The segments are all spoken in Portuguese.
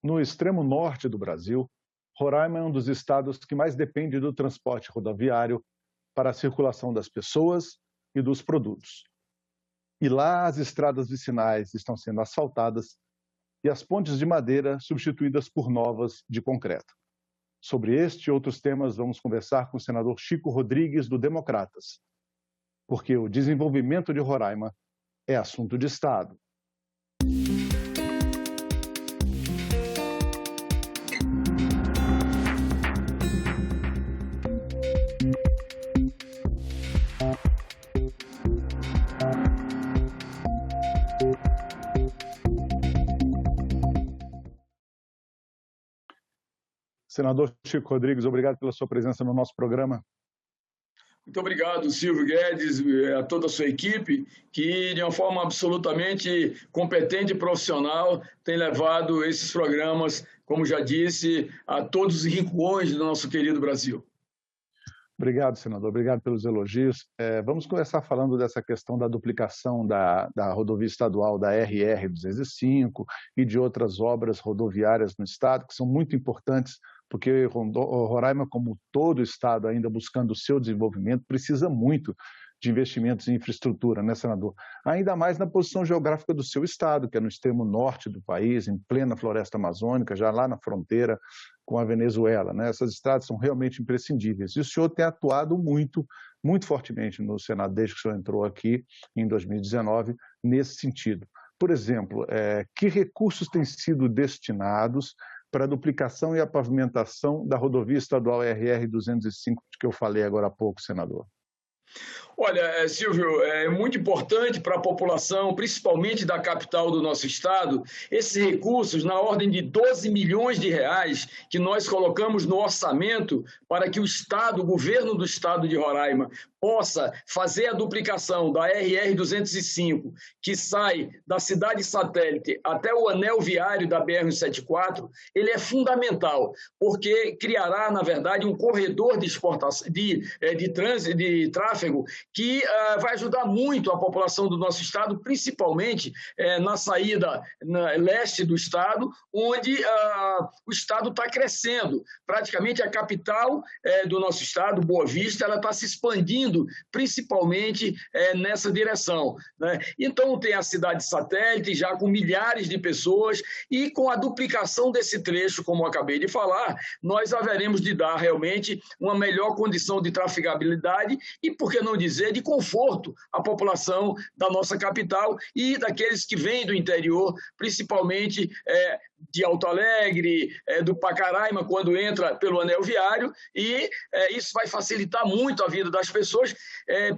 No extremo norte do Brasil, Roraima é um dos estados que mais depende do transporte rodoviário para a circulação das pessoas e dos produtos. E lá as estradas vicinais estão sendo asfaltadas e as pontes de madeira substituídas por novas de concreto. Sobre este e outros temas, vamos conversar com o senador Chico Rodrigues, do Democratas, porque o desenvolvimento de Roraima é assunto de Estado. Senador Chico Rodrigues, obrigado pela sua presença no nosso programa. Muito obrigado, Silvio Guedes, a toda a sua equipe, que de uma forma absolutamente competente e profissional tem levado esses programas, como já disse, a todos os rincões do nosso querido Brasil. Obrigado, senador. Obrigado pelos elogios. Vamos começar falando dessa questão da duplicação da rodovia estadual, da RR-205 e de outras obras rodoviárias no estado, que são muito importantes, porque Roraima, como todo o estado ainda buscando o seu desenvolvimento, precisa muito de investimentos em infraestrutura, né, senador? Ainda mais na posição geográfica do seu estado, que é no extremo norte do país, em plena floresta amazônica, já lá na fronteira com a Venezuela, né? Essas estradas são realmente imprescindíveis. E o senhor tem atuado muito fortemente no Senado, desde que o senhor entrou aqui em 2019, nesse sentido. Por exemplo, que recursos têm sido destinados para a duplicação e a pavimentação da rodovia estadual RR-205, que eu falei agora há pouco, senador? Olha, Silvio, é muito importante para a população, principalmente da capital do nosso estado, esses recursos na ordem de 12 milhões de reais que nós colocamos no orçamento para que o estado, o governo do estado de Roraima, possa fazer a duplicação da RR-205, que sai da cidade satélite até o anel viário da BR-174, ele é fundamental, porque criará, na verdade, um corredor de exportação, de tráfego, que vai ajudar muito a população do nosso estado, principalmente na saída leste do estado, onde o estado está crescendo. Praticamente a capital do nosso estado, Boa Vista, ela está se expandindo, principalmente nessa direção, né? Então tem a cidade satélite já com milhares de pessoas e com a duplicação desse trecho, como eu acabei de falar, nós haveremos de dar realmente uma melhor condição de trafegabilidade e, por que não dizer, de conforto à população da nossa capital e daqueles que vêm do interior, principalmente de Alto Alegre, do Pacaraima, quando entra pelo anel viário, e isso vai facilitar muito a vida das pessoas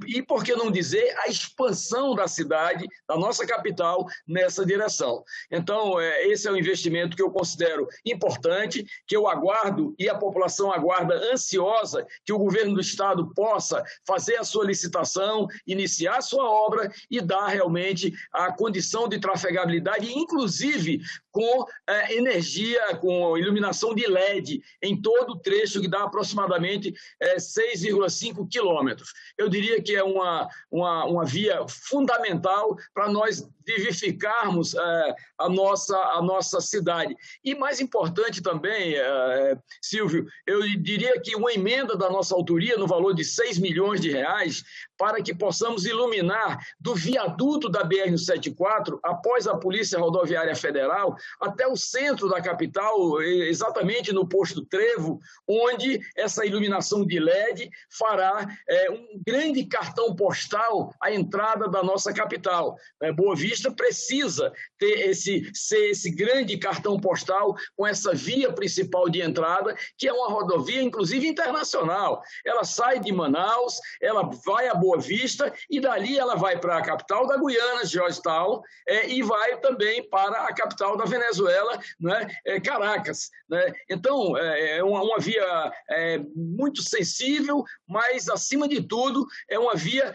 e, por que não dizer, a expansão da cidade, da nossa capital, nessa direção. Então, esse é um investimento que eu considero importante, que eu aguardo e a população aguarda ansiosa que o governo do estado possa fazer a sua licitação, iniciar a sua obra e dar realmente a condição de trafegabilidade, inclusive com energia, com iluminação de LED em todo o trecho, que dá aproximadamente 6,5 quilômetros. Eu diria que é uma via fundamental para nós vivificarmos a nossa cidade. E mais importante também, Silvio, eu diria que uma emenda da nossa autoria no valor de 6 milhões de reais para que possamos iluminar do viaduto da BR-174, após a Polícia Rodoviária Federal, até o centro da capital, exatamente no posto Trevo, onde essa iluminação de LED fará um grande cartão postal à entrada da nossa capital. Boa Vista precisa ter esse grande cartão postal com essa via principal de entrada, que é uma rodovia, inclusive, internacional. Ela sai de Manaus, ela vai a Boa Vista e dali ela vai para a capital da Guiana, Georgetown, e vai também para a capital da Venezuela, né, Caracas, né? Então, é uma via muito sensível, mas, acima de tudo, é uma via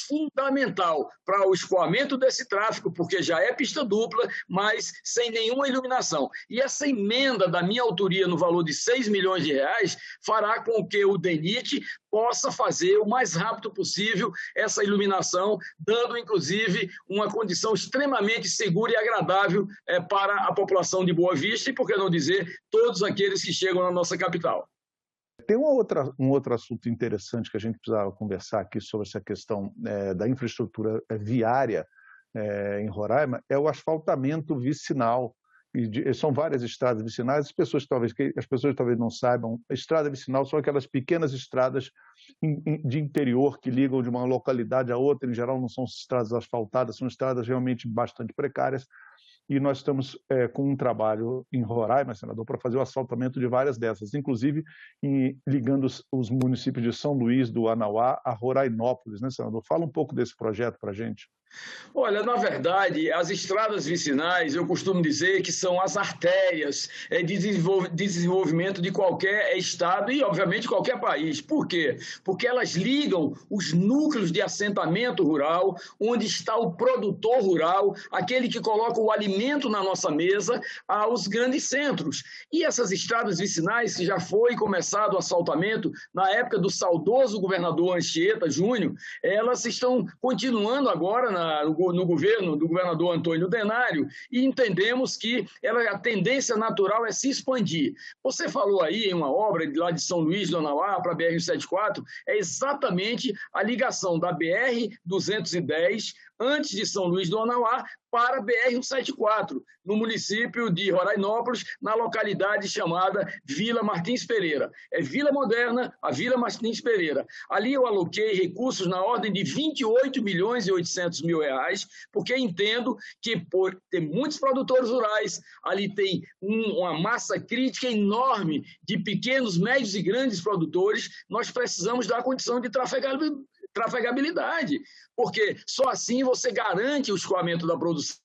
fundamental para o escoamento desse tráfego, porque já é pista dupla, mas sem nenhuma iluminação. E essa emenda da minha autoria no valor de 6 milhões de reais fará com que o DENIT possa fazer o mais rápido possível essa iluminação, dando, inclusive, uma condição extremamente segura e agradável para a população de Boa Vista e, por que não dizer, todos aqueles que chegam na nossa capital. Tem um outro assunto interessante que a gente precisava conversar aqui sobre essa questão da infraestrutura viária em Roraima, é o asfaltamento vicinal. São várias estradas vicinais, as pessoas talvez não saibam, a estrada vicinal são aquelas pequenas estradas de interior que ligam de uma localidade a outra, em geral não são estradas asfaltadas, são estradas realmente bastante precárias, e nós estamos com um trabalho em Roraima, senador, para fazer o asfaltamento de várias dessas, inclusive ligando os municípios de São Luís do Anauá a Rorainópolis, né, senador? Fala um pouco desse projeto para a gente. Olha, na verdade, as estradas vicinais, eu costumo dizer que são as artérias de desenvolvimento de qualquer estado e, obviamente, qualquer país. Por quê? Porque elas ligam os núcleos de assentamento rural, onde está o produtor rural, aquele que coloca o alimento na nossa mesa, aos grandes centros. E essas estradas vicinais, que já foi começado o asfaltamento na época do saudoso governador Anchieta Júnior, elas estão continuando agora no governo do governador Antônio Denário, e entendemos que a tendência natural é se expandir. Você falou aí em uma obra lá de São Luís do Anauá para a BR-174, é exatamente a ligação da BR-210 antes de São Luís do Anauá para a BR-174, no município de Rorainópolis, na localidade chamada Vila Martins Pereira. É Vila Moderna, a Vila Martins Pereira. Ali eu aloquei recursos na ordem de 28.800.000 reais, porque entendo que por ter muitos produtores rurais, ali tem uma massa crítica enorme de pequenos, médios e grandes produtores, nós precisamos dar condição de trafegabilidade, porque só assim você garante o escoamento da produção.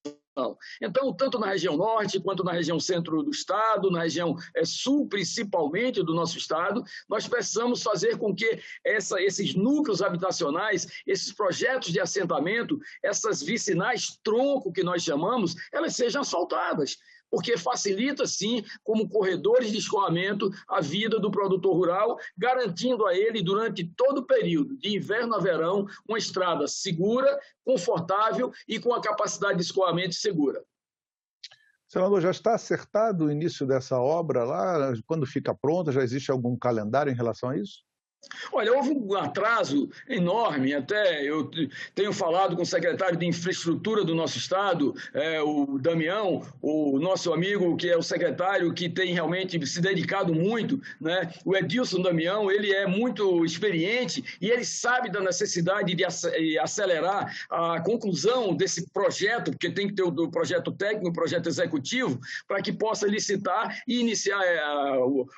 Então, tanto na região norte, quanto na região centro do estado, na região sul, principalmente, do nosso estado, nós precisamos fazer com que esses núcleos habitacionais, esses projetos de assentamento, essas vicinais tronco que nós chamamos, elas sejam asfaltadas, porque facilita, sim, como corredores de escoamento, a vida do produtor rural, garantindo a ele, durante todo o período, de inverno a verão, uma estrada segura, confortável e com a capacidade de escoamento segura. Senador, já está acertado o início dessa obra lá? Quando fica pronta, já existe algum calendário em relação a isso? Olha, houve um atraso enorme, até eu tenho falado com o secretário de Infraestrutura do nosso estado, o Damião, o nosso amigo que é o secretário que tem realmente se dedicado muito, né? O Edilson Damião, ele é muito experiente e ele sabe da necessidade de acelerar a conclusão desse projeto, porque tem que ter o projeto técnico, o projeto executivo, para que possa licitar e iniciar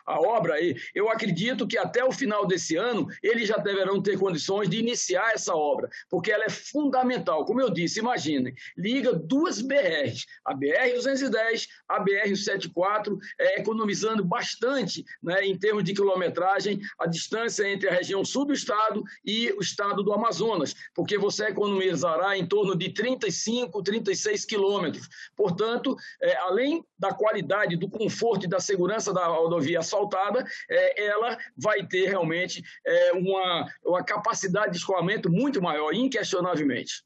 a obra. Eu acredito que até o final desse ano, eles já deverão ter condições de iniciar essa obra, porque ela é fundamental. Como eu disse, imaginem, liga duas BRs, a BR-210, a BR-174, economizando bastante, né, em termos de quilometragem, a distância entre a região sul do estado e o estado do Amazonas, porque você economizará em torno de 35, 36 quilômetros. Portanto, além da qualidade, do conforto e da segurança da rodovia asfaltada, ela vai ter realmente uma capacidade de escoamento muito maior, inquestionavelmente.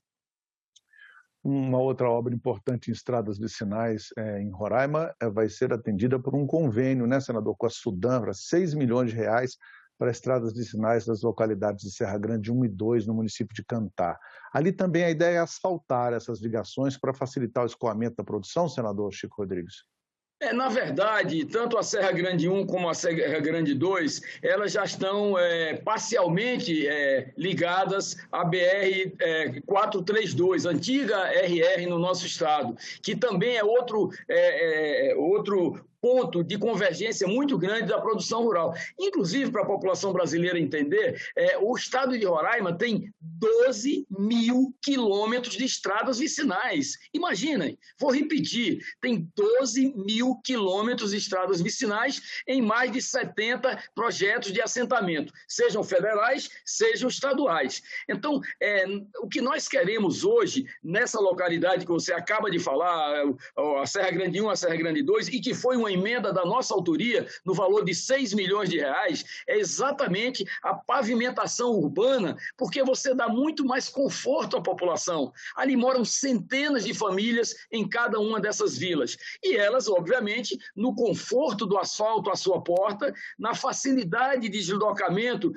Uma outra obra importante em estradas vicinais em Roraima vai ser atendida por um convênio, né, senador, com a Sudan, 6 milhões de reais para estradas vicinais das localidades de Serra Grande 1 e 2, no município de Cantá. Ali também a ideia é asfaltar essas ligações para facilitar o escoamento da produção, senador Chico Rodrigues. Na verdade, tanto a Serra Grande 1 como a Serra Grande 2, elas já estão parcialmente ligadas à BR-432, antiga RR no nosso estado, que também é outro ponto de convergência muito grande da produção rural. Inclusive, para a população brasileira entender, o estado de Roraima tem 12 mil quilômetros de estradas vicinais. Imaginem, vou repetir, tem 12 mil quilômetros de estradas vicinais em mais de 70 projetos de assentamento, sejam federais, sejam estaduais. Então, o que nós queremos hoje, nessa localidade que você acaba de falar, a Serra Grande 1, a Serra Grande 2, e que foi uma emenda da nossa autoria no valor de 6 milhões de reais, é exatamente a pavimentação urbana, porque você dá muito mais conforto à população. Ali moram centenas de famílias em cada uma dessas vilas. E elas, obviamente, no conforto do asfalto à sua porta, na facilidade de deslocamento,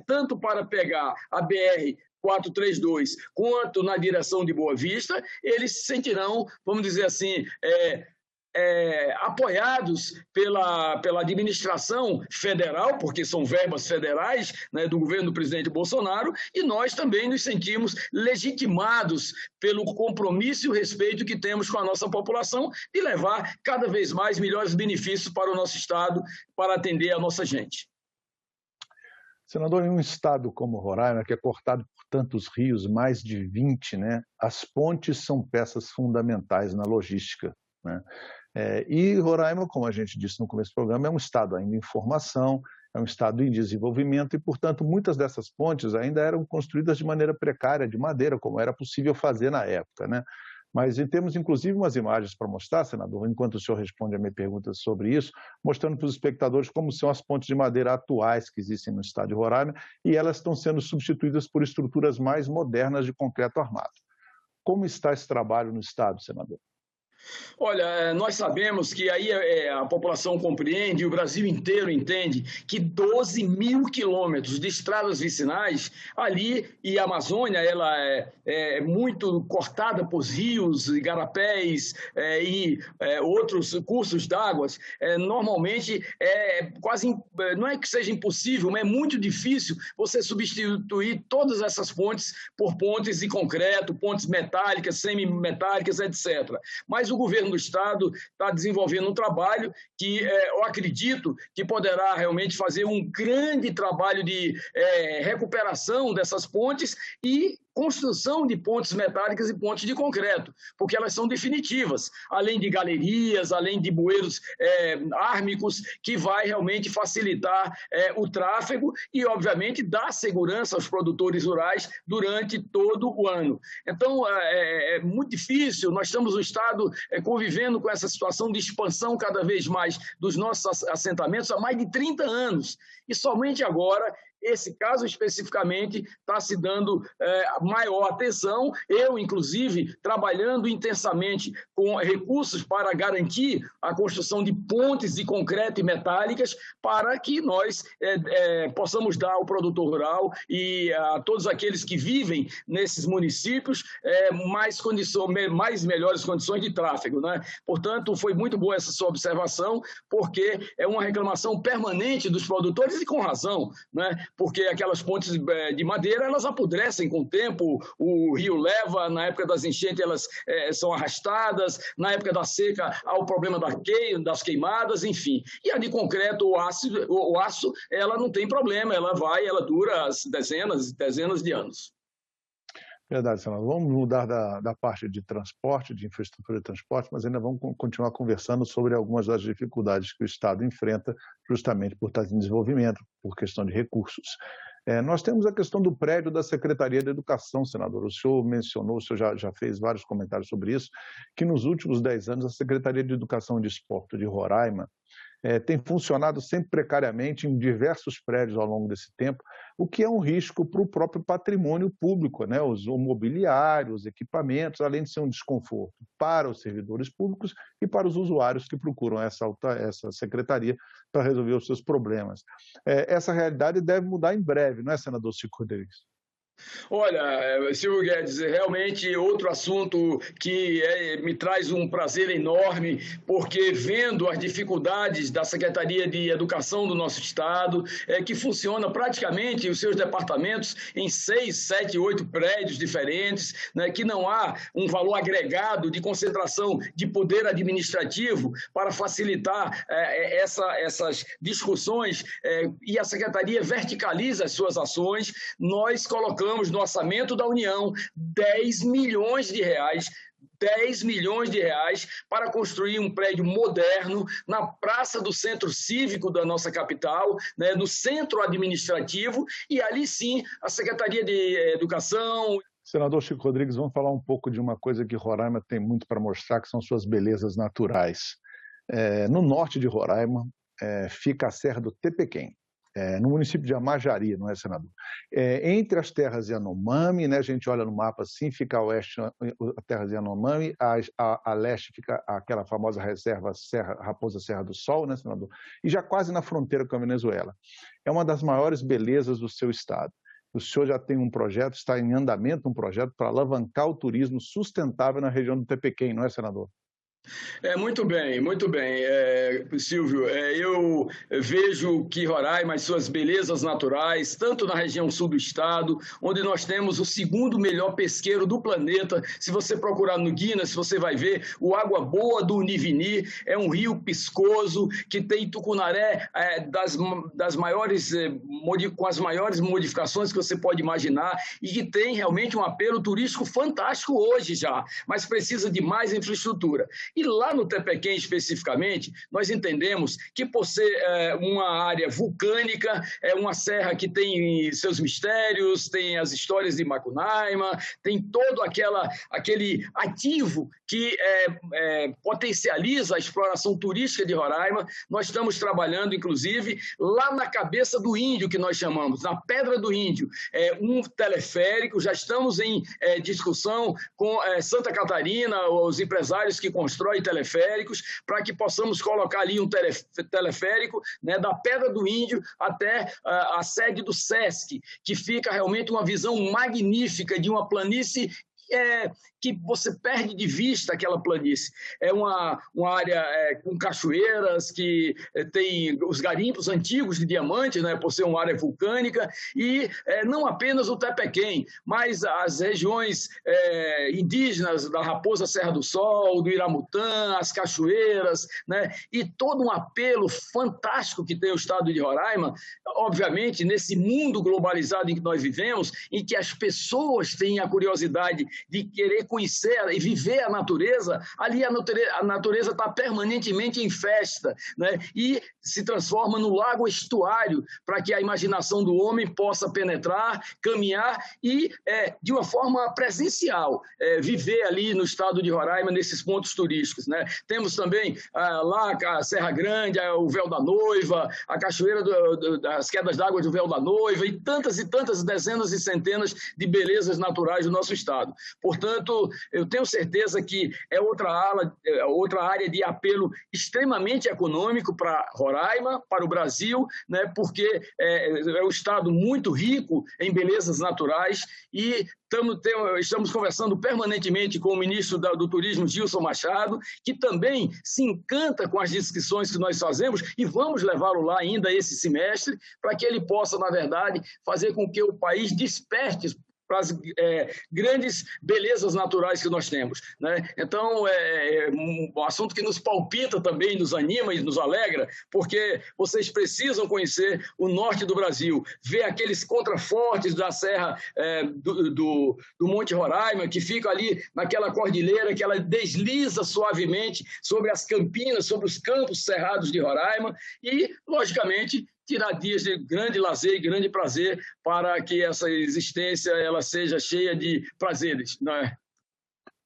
tanto para pegar a BR 432, quanto na direção de Boa Vista, eles se sentirão, vamos dizer assim, apoiados pela administração federal, porque são verbas federais, né, do governo do presidente Bolsonaro, e nós também nos sentimos legitimados pelo compromisso e o respeito que temos com a nossa população de levar cada vez mais melhores benefícios para o nosso Estado, para atender a nossa gente. Senador, em um estado como Roraima, que é cortado por tantos rios, mais de 20, né, as pontes são peças fundamentais na logística, né? E Roraima, como a gente disse no começo do programa, é um estado ainda em formação, é um estado em desenvolvimento e, portanto, muitas dessas pontes ainda eram construídas de maneira precária, de madeira, como era possível fazer na época, né? Mas temos, inclusive, umas imagens para mostrar, senador, enquanto o senhor responde a minha pergunta sobre isso, mostrando para os espectadores como são as pontes de madeira atuais que existem no estado de Roraima, e elas estão sendo substituídas por estruturas mais modernas de concreto armado. Como está esse trabalho no estado, senador? Olha, nós sabemos que aí a população compreende, e o Brasil inteiro entende, que 12 mil quilômetros de estradas vicinais ali, e a Amazônia ela é muito cortada por rios, igarapés e outros cursos d'água, normalmente quase, não é que seja impossível, mas é muito difícil você substituir todas essas pontes por pontes de concreto, pontes metálicas, semimetálicas, etc. Mas o governo do Estado está desenvolvendo um trabalho que eu acredito que poderá realmente fazer um grande trabalho de recuperação dessas pontes e construção de pontes metálicas e pontes de concreto, porque elas são definitivas, além de galerias, além de bueiros ármicos, que vai realmente facilitar o tráfego e, obviamente, dar segurança aos produtores rurais durante todo o ano. Então, é muito difícil, nós estamos no Estado convivendo com essa situação de expansão cada vez mais dos nossos assentamentos há mais de 30 anos, e somente agora esse caso especificamente está se dando maior atenção, eu, inclusive, trabalhando intensamente com recursos para garantir a construção de pontes de concreto e metálicas para que nós possamos dar ao produtor rural e a todos aqueles que vivem nesses municípios melhores condições de tráfego, né? Portanto, foi muito boa essa sua observação, porque é uma reclamação permanente dos produtores e com razão, né? Porque aquelas pontes de madeira, elas apodrecem com o tempo, o rio leva, na época das enchentes elas são arrastadas, na época da seca há o problema das queimadas, enfim. E a de concreto, o aço, ela não tem problema, ela dura dezenas de anos. Verdade, senador. Vamos mudar da parte de transporte, de infraestrutura de transporte, mas ainda vamos continuar conversando sobre algumas das dificuldades que o Estado enfrenta justamente por estar em desenvolvimento, por questão de recursos. Nós temos a questão do prédio da Secretaria de Educação, senador. O senhor mencionou, o senhor já fez vários comentários sobre isso, que nos últimos 10 anos a Secretaria de Educação e Desporto de Roraima tem funcionado sempre precariamente em diversos prédios ao longo desse tempo, o que é um risco para o próprio patrimônio público, né? O mobiliário, os equipamentos, além de ser um desconforto para os servidores públicos e para os usuários que procuram essa secretaria para resolver os seus problemas. Essa realidade deve mudar em breve, não é, senador Chico Rodrigues? Olha, Silvio Guedes, realmente outro assunto que me traz um prazer enorme, porque vendo as dificuldades da Secretaria de Educação do nosso Estado, que funciona praticamente os seus departamentos em 6, 7, 8 prédios diferentes, né, que não há um valor agregado de concentração de poder administrativo para facilitar essas discussões, e a Secretaria verticaliza as suas ações. Nós colocamos no orçamento da União 10 milhões de reais para construir um prédio moderno na praça do centro cívico da nossa capital, né, no centro administrativo, e ali sim a Secretaria de Educação. Senador Chico Rodrigues, vamos falar um pouco de uma coisa que Roraima tem muito para mostrar, que são suas belezas naturais. No norte de Roraima fica a Serra do Tepequém. no município de Amajari, não é, senador? Entre as terras Yanomami, né, a gente olha no mapa assim, fica a oeste a terras Yanomami, a leste fica aquela famosa reserva Raposa Serra do Sol, né, senador? E já quase na fronteira com a Venezuela. É uma das maiores belezas do seu estado. O senhor já tem um projeto, está em andamento um projeto para alavancar o turismo sustentável na região do Tepequém, não é, senador? Muito bem, Silvio. Eu vejo que Roraima, as suas belezas naturais, tanto na região sul do estado, onde nós temos o segundo melhor pesqueiro do planeta. Se você procurar no Guinness, você vai ver o Água Boa do Univini, é um rio piscoso que tem tucunaré das maiores, com as maiores modificações que você pode imaginar e que tem realmente um apelo turístico fantástico hoje já, mas precisa de mais infraestrutura. E lá no Tepequém, especificamente, nós entendemos que, por ser uma área vulcânica, é uma serra que tem seus mistérios, tem as histórias de Macunaíma, tem todo aquele ativo que potencializa a exploração turística de Roraima. Nós estamos trabalhando, inclusive, lá na cabeça do índio, que nós chamamos, na Pedra do Índio, um teleférico. Já estamos em discussão com Santa Catarina, os empresários que constroem teleféricos, para que possamos colocar ali um teleférico, né, da Pedra do Índio até a sede do SESC, que fica realmente uma visão magnífica de uma planície que você perde de vista aquela planície. É uma área com cachoeiras, que tem os garimpos antigos de diamantes, né, por ser uma área vulcânica, e não apenas o Tepequém, mas as regiões indígenas da Raposa Serra do Sol, do Iramutã, as cachoeiras, né, e todo um apelo fantástico que tem o estado de Roraima, obviamente, nesse mundo globalizado em que nós vivemos, em que as pessoas têm a curiosidade de querer conhecer e viver a natureza, ali a natureza está permanentemente em festa, né? E se transforma no lago estuário, para que a imaginação do homem possa penetrar, caminhar e, de uma forma presencial, viver ali no estado de Roraima, nesses pontos turísticos, né? Temos também lá a Serra Grande, o Véu da Noiva, a Cachoeira das Quedas d'Água do Véu da Noiva e tantas dezenas e centenas de belezas naturais do nosso estado. Portanto, eu tenho certeza que é outra área de apelo extremamente econômico para Roraima, para o Brasil, né, porque é um estado muito rico em belezas naturais e estamos conversando permanentemente com o ministro do Turismo, Gilson Machado, que também se encanta com as descrições que nós fazemos e vamos levá-lo lá ainda esse semestre, para que ele possa, na verdade, fazer com que o país desperte para as grandes belezas naturais que nós temos, né? Então, é um assunto que nos palpita também, nos anima e nos alegra, porque vocês precisam conhecer o norte do Brasil, ver aqueles contrafortes da serra do Monte Roraima, que fica ali naquela cordilheira, que ela desliza suavemente sobre as campinas, sobre os campos cerrados de Roraima e, logicamente, tirar dias de grande lazer e grande prazer para que essa existência ela seja cheia de prazeres, não é?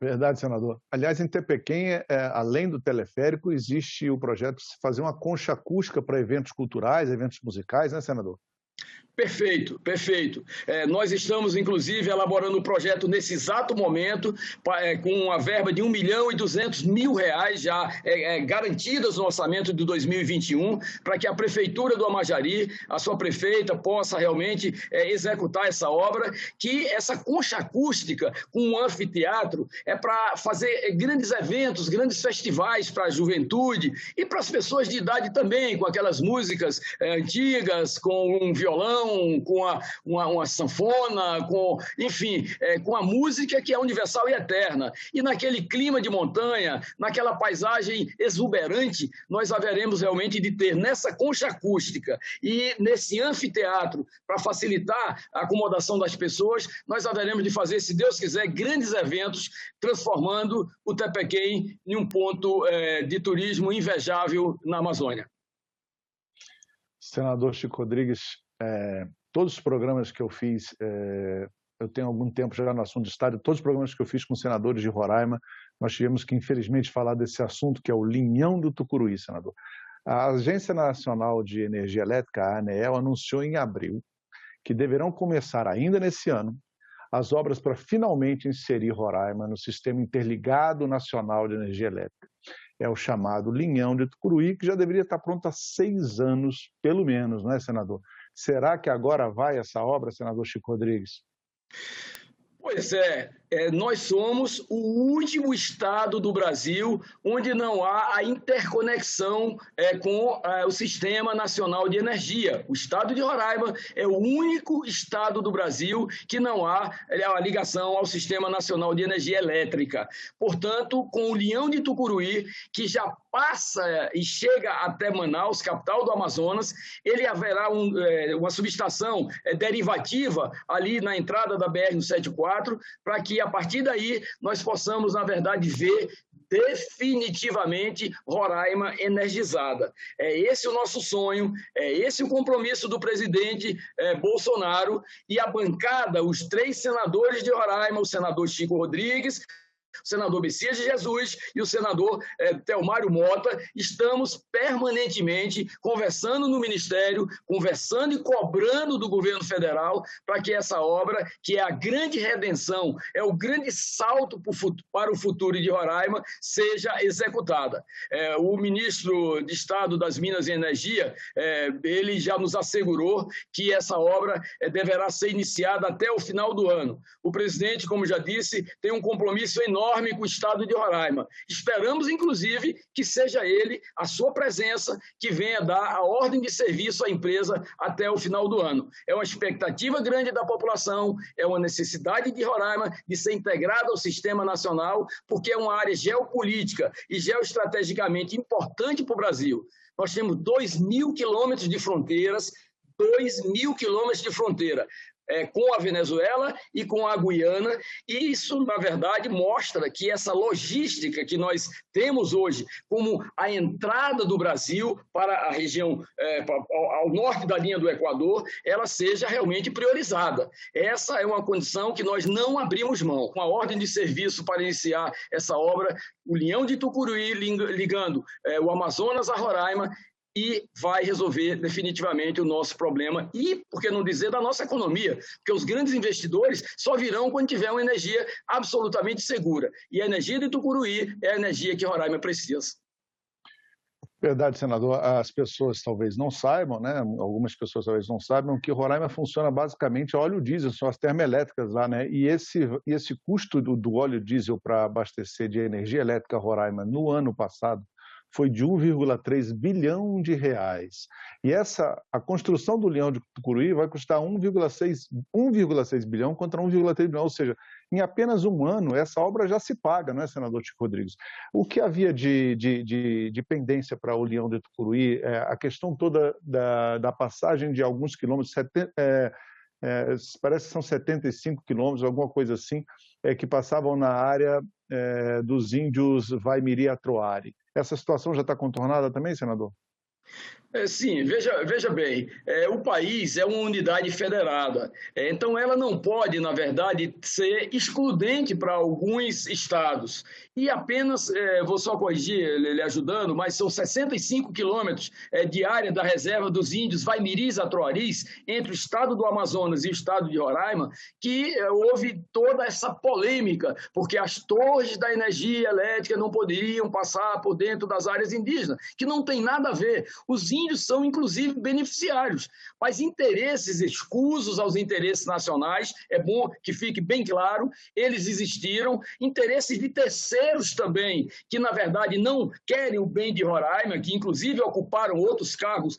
Verdade, senador. Aliás, em Tepequém, além do teleférico, existe o projeto de fazer uma concha acústica para eventos culturais, eventos musicais, né, senador? Perfeito, perfeito. Nós estamos, inclusive, elaborando um projeto nesse exato momento, com uma verba de R$1.200.000 já garantidas no orçamento de 2021, para que a Prefeitura do Amajari, a sua prefeita, possa realmente executar essa obra, que essa concha acústica com um anfiteatro é para fazer grandes eventos, grandes festivais para a juventude e para as pessoas de idade também, com aquelas músicas antigas, com um violão, com uma sanfona, enfim, com a música que é universal e eterna. E naquele clima de montanha, naquela paisagem exuberante, nós haveremos realmente de ter nessa concha acústica e nesse anfiteatro, para facilitar a acomodação das pessoas, nós haveremos de fazer, se Deus quiser, grandes eventos, transformando o Tepequém em um ponto de turismo invejável na Amazônia. Senador Chico Rodrigues, todos os programas que eu fiz, eu tenho algum tempo já no assunto de estádio, todos os programas que eu fiz com senadores de Roraima, nós tivemos que, infelizmente, falar desse assunto, que é o linhão do Tucuruí, senador. A Agência Nacional de Energia Elétrica, a ANEEL, anunciou em abril que deverão começar ainda nesse ano as obras para finalmente inserir Roraima no Sistema Interligado Nacional de Energia Elétrica. É o chamado Linhão de Tucuruí, que já deveria estar pronto há 6 anos, pelo menos, não é, senador? Será que agora vai essa obra, senador Chico Rodrigues? Pois é, nós somos o último estado do Brasil onde não há a interconexão com o Sistema Nacional de Energia. O estado de Roraima é o único estado do Brasil que não há a ligação ao Sistema Nacional de Energia Elétrica. Portanto, com o Linhão de Tucuruí, que já passa e chega até Manaus, capital do Amazonas, ele haverá uma subestação derivativa ali na entrada da BR-174, para que, a partir daí, nós possamos, na verdade, ver definitivamente Roraima energizada. É esse o nosso sonho, é esse o compromisso do presidente Bolsonaro e a bancada, os 3 senadores de Roraima, o senador Chico Rodrigues, o senador Messias de Jesus e o senador Telmário Mota, estamos permanentemente conversando no Ministério, conversando e cobrando do governo federal para que essa obra, que é a grande redenção, é o grande salto para o futuro de Roraima, seja executada. O ministro de Estado das Minas e Energia, ele já nos assegurou que essa obra deverá ser iniciada até o final do ano. O presidente, como já disse, tem um compromisso enorme com o estado de Roraima. Esperamos, inclusive, que seja ele, a sua presença, que venha dar a ordem de serviço à empresa até o final do ano. É uma expectativa grande da população, é uma necessidade de Roraima de ser integrada ao sistema nacional, porque é uma área geopolítica e geoestrategicamente importante para o Brasil. Nós temos 2.000 quilômetros de fronteiras, 2.000 quilômetros de fronteira, com a Venezuela e com a Guiana, e isso, na verdade, mostra que essa logística que nós temos hoje como a entrada do Brasil para a região, ao norte da linha do Equador, ela seja realmente priorizada. Essa é uma condição que nós não abrimos mão. Com a ordem de serviço para iniciar essa obra, o Linhão de Tucuruí ligando o Amazonas a Roraima, e vai resolver definitivamente o nosso problema e, por que não dizer, da nossa economia, porque os grandes investidores só virão quando tiver uma energia absolutamente segura. E a energia de Tucuruí é a energia que Roraima precisa. Verdade, senador. As pessoas talvez não saibam, né? Algumas pessoas talvez não saibam que Roraima funciona basicamente a óleo diesel, são as termoelétricas lá, né? E esse custo do óleo diesel para abastecer de energia elétrica Roraima no ano passado foi de 1,3 bilhão de reais. E a construção do Linhão de Tucuruí vai custar 1,6 bilhão contra 1,3 bilhão, ou seja, em apenas um ano essa obra já se paga, não é, senador Chico Rodrigues? O que havia de pendência para o Linhão de Tucuruí, a questão toda da passagem de alguns quilômetros, parece que são 75 quilômetros, alguma coisa assim, que passavam na área dos índios Vaimiri-Atroari. Essa situação já está contornada também, senador? Sim, veja bem, o país é uma unidade federada, então ela não pode, na verdade, ser excludente para alguns estados. E apenas, vou só corrigir, ele ajudando, mas são 65 quilômetros de área da reserva dos índios Vaimiris-Atroaris, entre o estado do Amazonas e o estado de Roraima, que houve toda essa polêmica, porque as torres da energia elétrica não poderiam passar por dentro das áreas indígenas, que não tem nada a ver. Os índios são, inclusive, beneficiários, mas interesses escusos aos interesses nacionais, é bom que fique bem claro, eles existiram, interesses de terceiros também, que, na verdade, não querem o bem de Roraima, que, inclusive, ocuparam outros cargos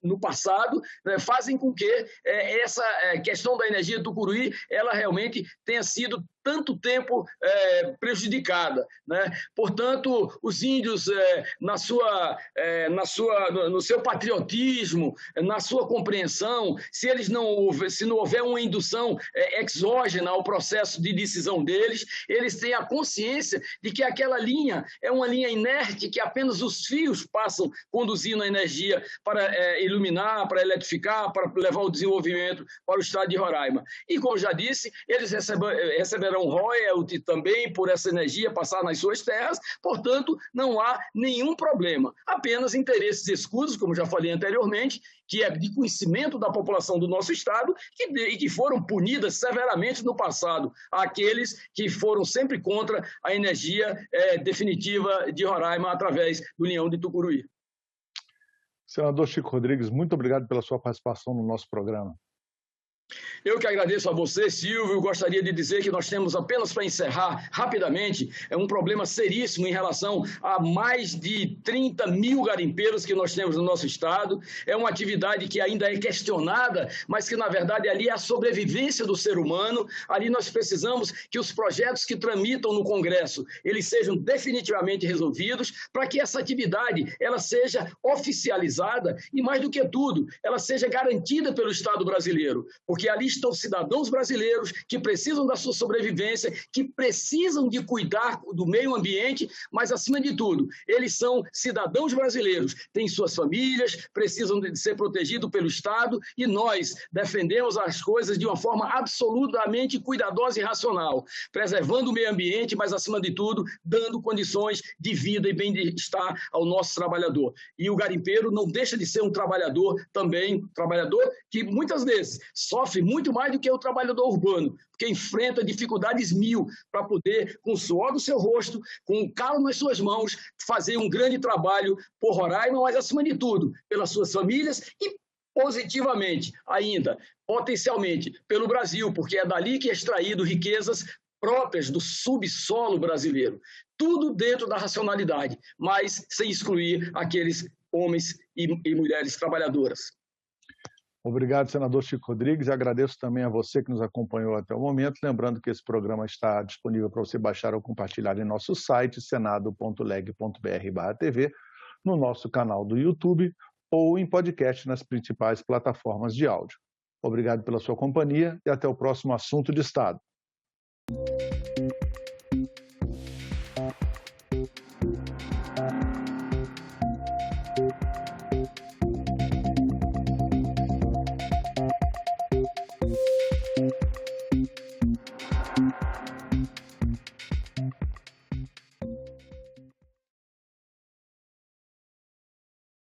no passado, fazem com que essa questão da energia do Tucuruí, ela realmente tenha sido tanto tempo prejudicada, né? Portanto, os índios, no seu patriotismo, na sua compreensão, se não houver uma indução exógena ao processo de decisão deles, eles têm a consciência de que aquela linha é uma linha inerte, que apenas os fios passam conduzindo a energia para iluminar, para eletrificar, para levar o desenvolvimento para o estado de Roraima. E, como já disse, eles receberão terão royalty também por essa energia passar nas suas terras, portanto, não há nenhum problema, apenas interesses escusos, como já falei anteriormente, que é de conhecimento da população do nosso estado e que foram punidas severamente no passado, aqueles que foram sempre contra a energia definitiva de Roraima através do União de Tucuruí. Senador Chico Rodrigues, muito obrigado pela sua participação no nosso programa. Eu que agradeço a você, Silvio. Gostaria de dizer que nós temos, apenas para encerrar rapidamente, um problema seríssimo em relação a mais de 30 mil garimpeiros que nós temos no nosso estado. É uma atividade que ainda é questionada, mas que, na verdade, ali é a sobrevivência do ser humano. Ali nós precisamos que os projetos que tramitam no Congresso, eles sejam definitivamente resolvidos para que essa atividade ela seja oficializada e, mais do que tudo, ela seja garantida pelo Estado brasileiro. Porque ali estão cidadãos brasileiros que precisam da sua sobrevivência, que precisam de cuidar do meio ambiente, mas, acima de tudo, eles são cidadãos brasileiros, têm suas famílias, precisam de ser protegidos pelo Estado, e nós defendemos as coisas de uma forma absolutamente cuidadosa e racional, preservando o meio ambiente, mas, acima de tudo, dando condições de vida e bem-estar ao nosso trabalhador. E o garimpeiro não deixa de ser um trabalhador também, trabalhador que muitas vezes sofre muito mais do que o trabalhador urbano, porque enfrenta dificuldades mil para poder, com o suor do seu rosto, com o calo nas suas mãos, fazer um grande trabalho por Roraima, mas, acima de tudo, pelas suas famílias e, positivamente, ainda, potencialmente, pelo Brasil, porque é dali que é extraído riquezas próprias do subsolo brasileiro. Tudo dentro da racionalidade, mas sem excluir aqueles homens e mulheres trabalhadoras. Obrigado, senador Chico Rodrigues, e agradeço também a você que nos acompanhou até o momento, lembrando que esse programa está disponível para você baixar ou compartilhar em nosso site, senado.leg.br/TV, no nosso canal do YouTube ou em podcast nas principais plataformas de áudio. Obrigado pela sua companhia e até o próximo Assunto de Estado.